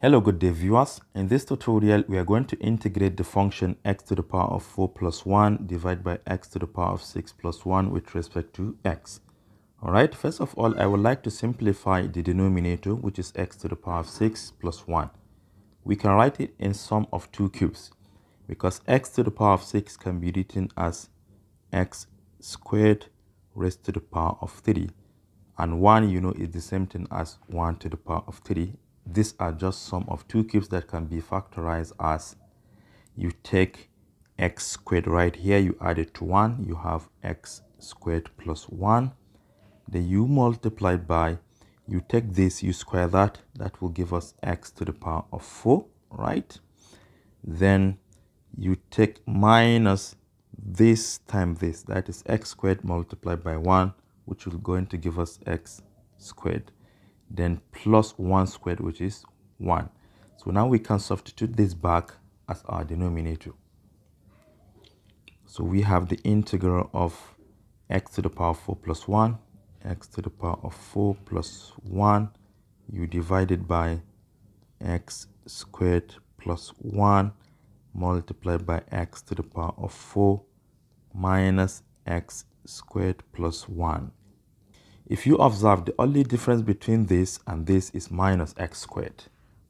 Hello good day viewers. In this tutorial we are going to integrate the function x to the power of 4 plus 1 divided by x to the power of 6 plus 1 with respect to x. Alright, first of all I would like to simplify the denominator, which is x to the power of 6 plus 1. We can write it in sum of two cubes because x to the power of 6 can be written as x squared raised to the power of 3, and 1 is the same thing as 1 to the power of 3. These are just sum of two cubes that can be factorized as you take x squared right here, you add it to 1, you have x squared plus 1. Then you multiply by, you take this, you square that will give us x to the power of 4, right? Then you take minus this times this, that is x squared multiplied by 1, which will going to give us x squared. Then plus 1 squared, which is 1. So now we can substitute this back as our denominator. So we have the integral of x to the power of 4 plus 1, x to the power of 4 plus 1, you divide it by x squared plus 1 multiplied by x to the power of 4 minus x squared plus 1. If you observe, the only difference between this and this is minus x squared.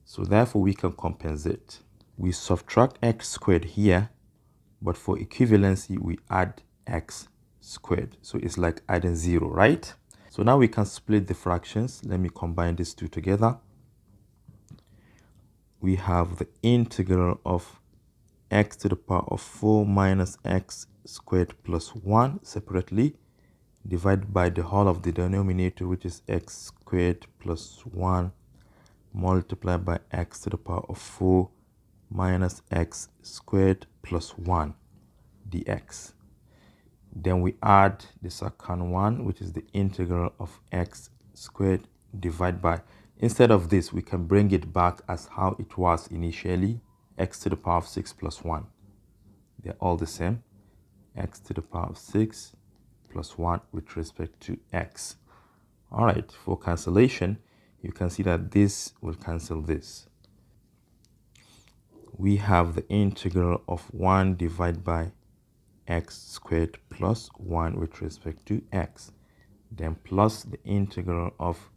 So therefore we can compensate. We subtract x squared here, but for equivalency we add x squared. So it's like adding 0, right? So now we can split the fractions. Let me combine these two together. We have the integral of x to the power of 4 minus x squared plus 1 separately, divided by the whole of the denominator, which is x squared plus 1 multiplied by x to the power of 4 minus x squared plus 1 dx. Then we add the second one, which is the integral of x squared divided by, instead of this we can bring it back as how it was initially, x to the power of 6 plus 1. They're all the same, x to the power of 6 plus 1 with respect to x. All right, for cancellation, you can see that this will cancel this. We have the integral of 1 divided by x squared plus 1 with respect to x. Then plus the integral of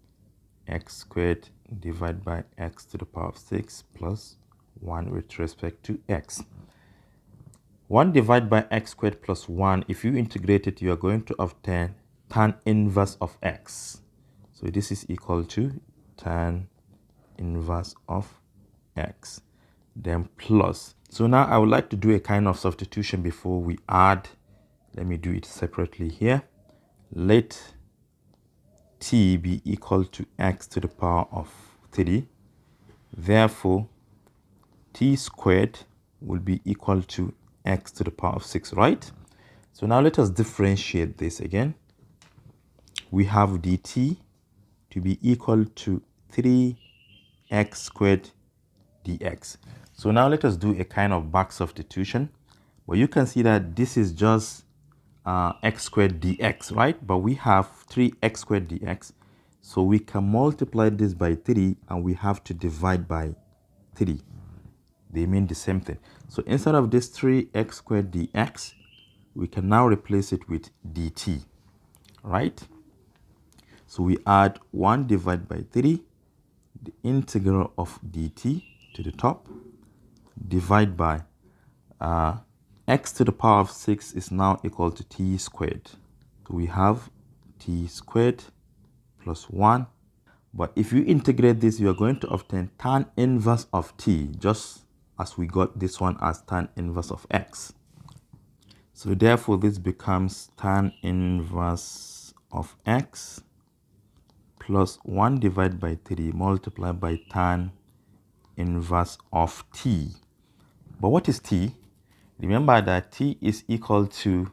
x squared divided by x to the power of 6 plus 1 with respect to x. 1 divided by x squared plus 1, if you integrate it, you are going to obtain tan inverse of x. So this is equal to tan inverse of x. Then plus. So now I would like to do a kind of substitution before we add. Let me do it separately here. Let t be equal to x to the power of 3. Therefore, t squared will be equal to x to the power of 6, right? So now let us differentiate this again. We have dt to be equal to 3x squared dx. So now let us do a kind of back substitution. But you can see that this is just x squared dx, right? But we have 3x squared dx. So we can multiply this by 3 and we have to divide by 3. They mean the same thing. So instead of this 3x squared dx, we can now replace it with dt, right? So we add 1 divided by 3, the integral of dt to the top, divide by x to the power of 6 is now equal to t squared. So we have t squared plus 1. But if you integrate this, you are going to obtain tan inverse of t, just as we got this one as tan inverse of x. So therefore this becomes tan inverse of x plus 1 divided by 3 multiplied by tan inverse of t. But what is t? Remember that t is equal to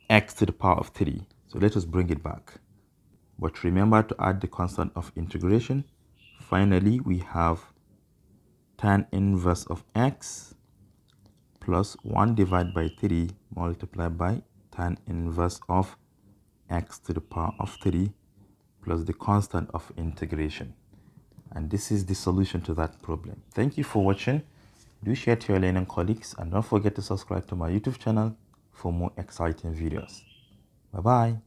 x to the power of 3. So let us bring it back. But remember to add the constant of integration. Finally, we have tan inverse of x plus 1 divided by 3 multiplied by tan inverse of x to the power of 3 plus the constant of integration. And this is the solution to that problem. Thank you for watching. Do share to your learning colleagues and don't forget to subscribe to my YouTube channel for more exciting videos. Bye bye.